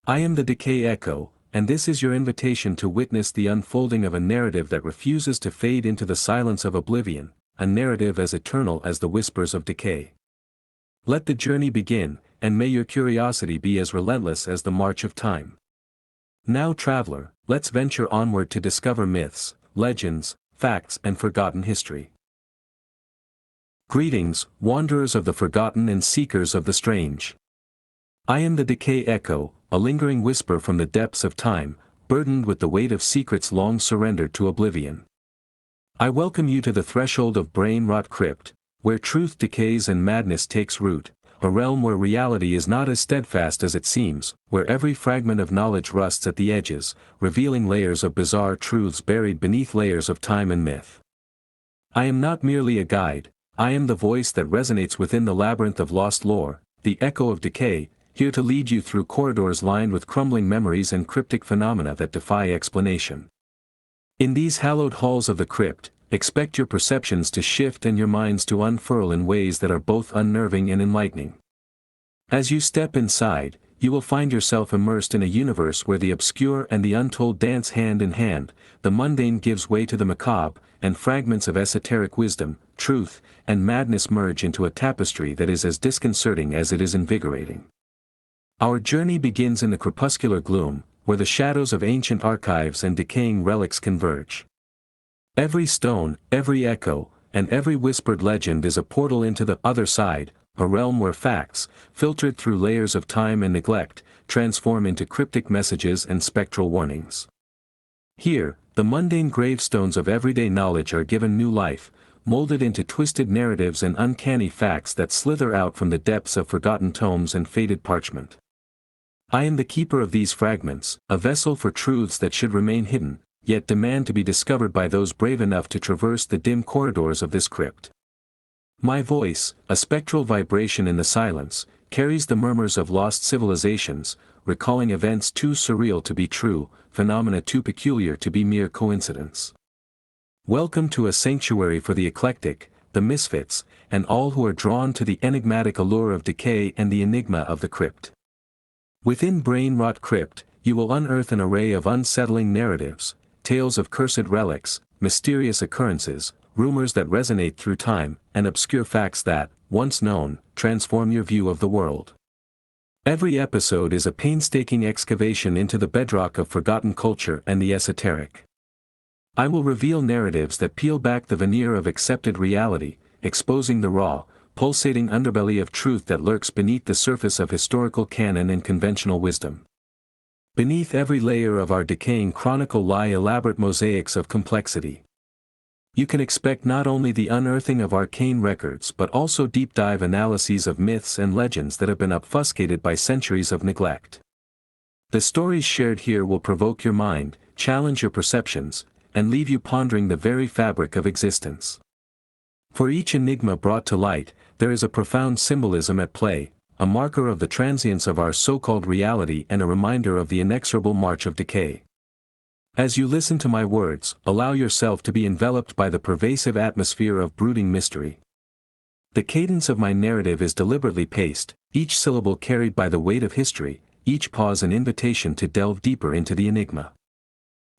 I am the Decay Echo, and this is your invitation to witness the unfolding of a narrative that refuses to fade into the silence of oblivion, a narrative as eternal as the whispers of decay. Let the journey begin, and may your curiosity be as relentless as the march of time. Now, traveler, let's venture onward to discover myths, legends, facts, and forgotten history. Greetings, wanderers of the forgotten and seekers of the strange. I am the Decay Echo, a lingering whisper from the depths of time, burdened with the weight of secrets long surrendered to oblivion. I welcome you to the threshold of Brain Rot Crypt, where truth decays and madness takes root, a realm where reality is not as steadfast as it seems, where every fragment of knowledge rusts at the edges, revealing layers of bizarre truths buried beneath layers of time and myth. I am not merely a guide, I am the voice that resonates within the labyrinth of lost lore, the echo of decay, here to lead you through corridors lined with crumbling memories and cryptic phenomena that defy explanation. In these hallowed halls of the crypt, expect your perceptions to shift and your minds to unfurl in ways that are both unnerving and enlightening. As you step inside, you will find yourself immersed in a universe where the obscure and the untold dance hand in hand, the mundane gives way to the macabre, and fragments of esoteric wisdom, truth, and madness merge into a tapestry that is as disconcerting as it is invigorating. Our journey begins in the crepuscular gloom, where the shadows of ancient archives and decaying relics converge. Every stone, every echo, and every whispered legend is a portal into the other side, a realm where facts, filtered through layers of time and neglect, transform into cryptic messages and spectral warnings. Here, the mundane gravestones of everyday knowledge are given new life, molded into twisted narratives and uncanny facts that slither out from the depths of forgotten tomes and faded parchment. I am the keeper of these fragments, a vessel for truths that should remain hidden, yet demand to be discovered by those brave enough to traverse the dim corridors of this crypt. My voice, a spectral vibration in the silence, carries the murmurs of lost civilizations, recalling events too surreal to be true, phenomena too peculiar to be mere coincidence. Welcome to a sanctuary for the eclectic, the misfits, and all who are drawn to the enigmatic allure of decay and the enigma of the crypt. Within Brain Rot Crypt, you will unearth an array of unsettling narratives, tales of cursed relics, mysterious occurrences, rumors that resonate through time, and obscure facts that, once known, transform your view of the world. Every episode is a painstaking excavation into the bedrock of forgotten culture and the esoteric. I will reveal narratives that peel back the veneer of accepted reality, exposing the raw, pulsating underbelly of truth that lurks beneath the surface of historical canon and conventional wisdom. Beneath every layer of our decaying chronicle lie elaborate mosaics of complexity. You can expect not only the unearthing of arcane records but also deep-dive analyses of myths and legends that have been obfuscated by centuries of neglect. The stories shared here will provoke your mind, challenge your perceptions, and leave you pondering the very fabric of existence. For each enigma brought to light, there is a profound symbolism at play, a marker of the transience of our so-called reality and a reminder of the inexorable march of decay. As you listen to my words, allow yourself to be enveloped by the pervasive atmosphere of brooding mystery. The cadence of my narrative is deliberately paced, each syllable carried by the weight of history, each pause an invitation to delve deeper into the enigma.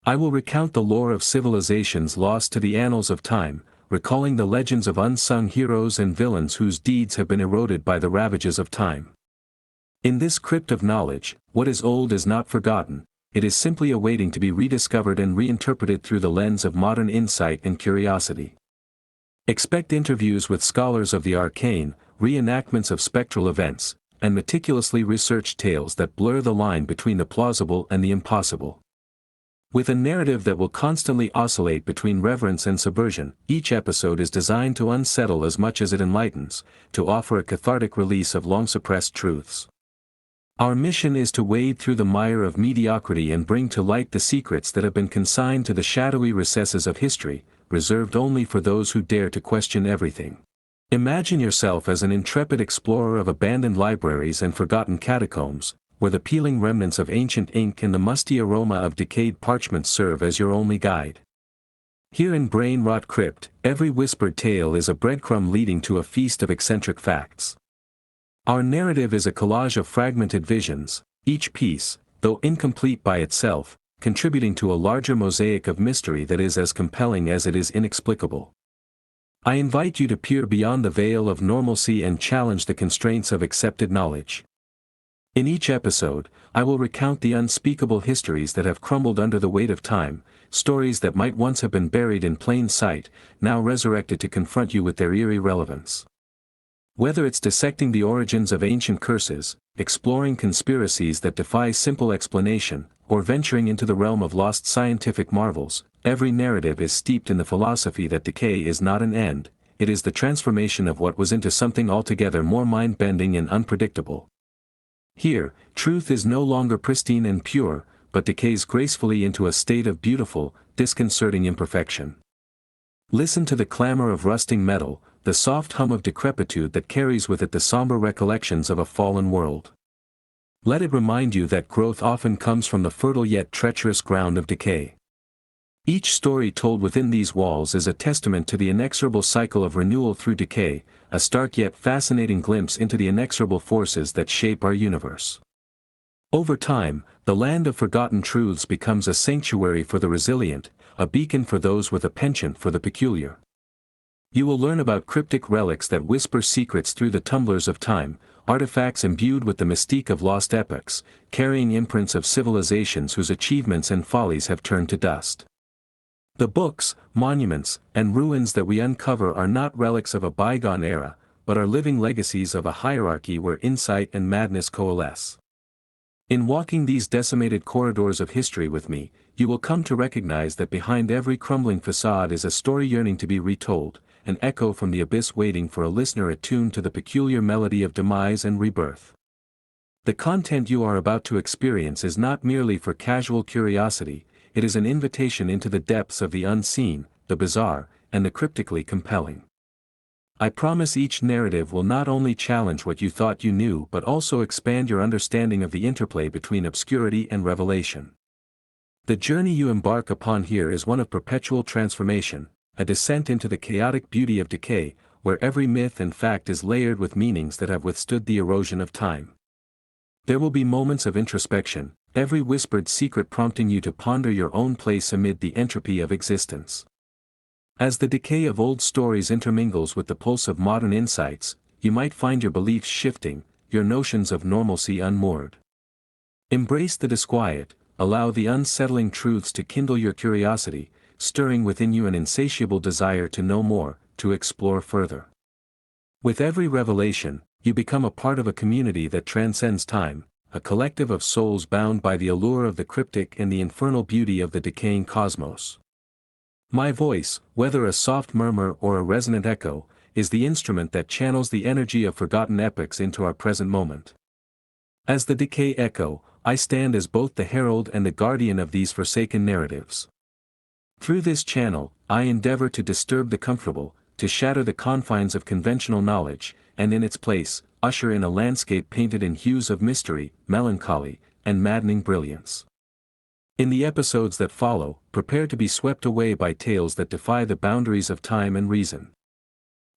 I will recount the lore of civilizations lost to the annals of time, recalling the legends of unsung heroes and villains whose deeds have been eroded by the ravages of time. In this crypt of knowledge, what is old is not forgotten, it is simply awaiting to be rediscovered and reinterpreted through the lens of modern insight and curiosity. Expect interviews with scholars of the arcane, reenactments of spectral events, and meticulously researched tales that blur the line between the plausible and the impossible. With a narrative that will constantly oscillate between reverence and subversion, each episode is designed to unsettle as much as it enlightens, to offer a cathartic release of long-suppressed truths. Our mission is to wade through the mire of mediocrity and bring to light the secrets that have been consigned to the shadowy recesses of history, reserved only for those who dare to question everything. Imagine yourself as an intrepid explorer of abandoned libraries and forgotten catacombs, where the peeling remnants of ancient ink and the musty aroma of decayed parchment serve as your only guide. Here in Brain Rot Crypt, every whispered tale is a breadcrumb leading to a feast of eccentric facts. Our narrative is a collage of fragmented visions, each piece, though incomplete by itself, contributing to a larger mosaic of mystery that is as compelling as it is inexplicable. I invite you to peer beyond the veil of normalcy and challenge the constraints of accepted knowledge. In each episode, I will recount the unspeakable histories that have crumbled under the weight of time, stories that might once have been buried in plain sight, now resurrected to confront you with their eerie relevance. Whether it's dissecting the origins of ancient curses, exploring conspiracies that defy simple explanation, or venturing into the realm of lost scientific marvels, every narrative is steeped in the philosophy that decay is not an end, it is the transformation of what was into something altogether more mind-bending and unpredictable. Here, truth is no longer pristine and pure, but decays gracefully into a state of beautiful, disconcerting imperfection. Listen to the clamor of rusting metal, the soft hum of decrepitude that carries with it the somber recollections of a fallen world. Let it remind you that growth often comes from the fertile yet treacherous ground of decay. Each story told within these walls is a testament to the inexorable cycle of renewal through decay, a stark yet fascinating glimpse into the inexorable forces that shape our universe. Over time, the land of forgotten truths becomes a sanctuary for the resilient, a beacon for those with a penchant for the peculiar. You will learn about cryptic relics that whisper secrets through the tumblers of time, artifacts imbued with the mystique of lost epochs, carrying imprints of civilizations whose achievements and follies have turned to dust. The books, monuments, and ruins that we uncover are not relics of a bygone era, but are living legacies of a hierarchy where insight and madness coalesce. In walking these decimated corridors of history with me, you will come to recognize that behind every crumbling facade is a story yearning to be retold, an echo from the abyss waiting for a listener attuned to the peculiar melody of demise and rebirth. The content you are about to experience is not merely for casual curiosity, it is an invitation into the depths of the unseen, the bizarre, and the cryptically compelling. I promise each narrative will not only challenge what you thought you knew but also expand your understanding of the interplay between obscurity and revelation. The journey you embark upon here is one of perpetual transformation, a descent into the chaotic beauty of decay, where every myth and fact is layered with meanings that have withstood the erosion of time. There will be moments of introspection, every whispered secret prompting you to ponder your own place amid the entropy of existence. As the decay of old stories intermingles with the pulse of modern insights, you might find your beliefs shifting, your notions of normalcy unmoored. Embrace the disquiet, allow the unsettling truths to kindle your curiosity, stirring within you an insatiable desire to know more, to explore further. With every revelation, you become a part of a community that transcends time, a collective of souls bound by the allure of the cryptic and the infernal beauty of the decaying cosmos. My voice, whether a soft murmur or a resonant echo, is the instrument that channels the energy of forgotten epochs into our present moment. As the Decay Echo, I stand as both the herald and the guardian of these forsaken narratives. Through this channel, I endeavor to disturb the comfortable, to shatter the confines of conventional knowledge, and in its place, usher in a landscape painted in hues of mystery, melancholy, and maddening brilliance. In the episodes that follow, prepare to be swept away by tales that defy the boundaries of time and reason.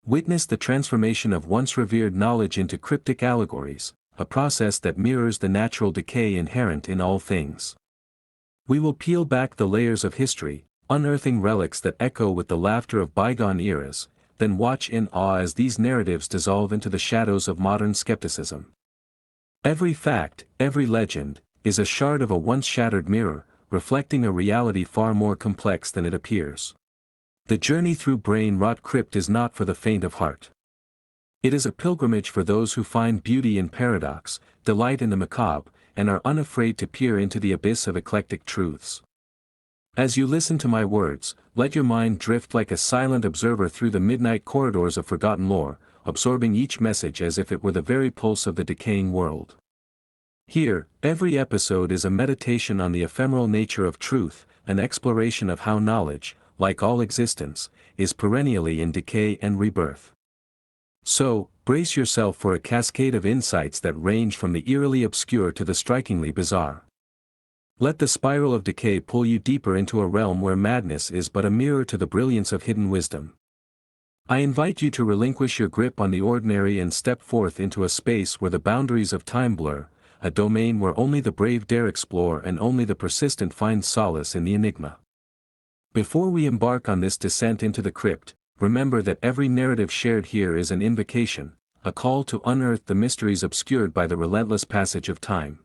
Witness the transformation of once revered knowledge into cryptic allegories, a process that mirrors the natural decay inherent in all things. We will peel back the layers of history, unearthing relics that echo with the laughter of bygone eras, then watch in awe as these narratives dissolve into the shadows of modern skepticism. Every fact, every legend, is a shard of a once shattered mirror, reflecting a reality far more complex than it appears. The journey through Brain Rot Crypt is not for the faint of heart. It is a pilgrimage for those who find beauty in paradox, delight in the macabre, and are unafraid to peer into the abyss of eclectic truths. As you listen to my words, let your mind drift like a silent observer through the midnight corridors of forgotten lore, absorbing each message as if it were the very pulse of the decaying world. Here, every episode is a meditation on the ephemeral nature of truth, an exploration of how knowledge, like all existence, is perennially in decay and rebirth. So, brace yourself for a cascade of insights that range from the eerily obscure to the strikingly bizarre. Let the spiral of decay pull you deeper into a realm where madness is but a mirror to the brilliance of hidden wisdom. I invite you to relinquish your grip on the ordinary and step forth into a space where the boundaries of time blur, a domain where only the brave dare explore and only the persistent find solace in the enigma. Before we embark on this descent into the crypt, remember that every narrative shared here is an invocation, a call to unearth the mysteries obscured by the relentless passage of time.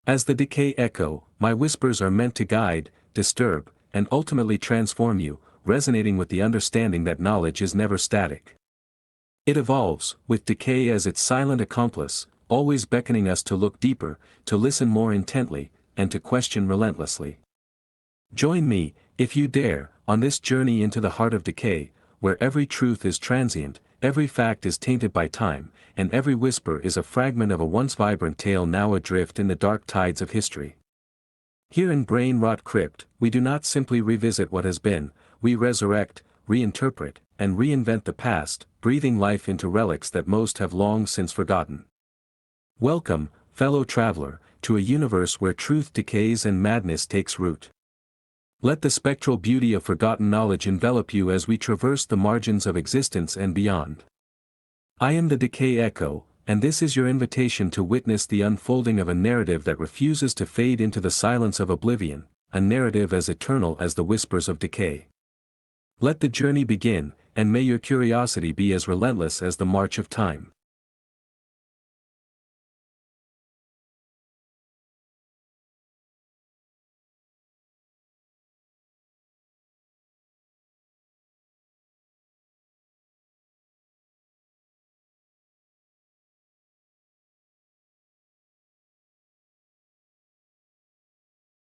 As the Decay Echo, my whispers are meant to guide, disturb, and ultimately transform you, resonating with the understanding that knowledge is never static. It evolves, with decay as its silent accomplice, always beckoning us to look deeper, to listen more intently, and to question relentlessly. Join me, if you dare, on this journey into the heart of decay, where every truth is transient, every fact is tainted by time, and every whisper is a fragment of a once vibrant tale now adrift in the dark tides of history. Here in Brain Rot Crypt, we do not simply revisit what has been, we resurrect, reinterpret, and reinvent the past, breathing life into relics that most have long since forgotten. Welcome, fellow traveler, to a universe where truth decays and madness takes root. Let the spectral beauty of forgotten knowledge envelop you as we traverse the margins of existence and beyond. I am the Decay Echo, and this is your invitation to witness the unfolding of a narrative that refuses to fade into the silence of oblivion, a narrative as eternal as the whispers of decay. Let the journey begin, and may your curiosity be as relentless as the march of time.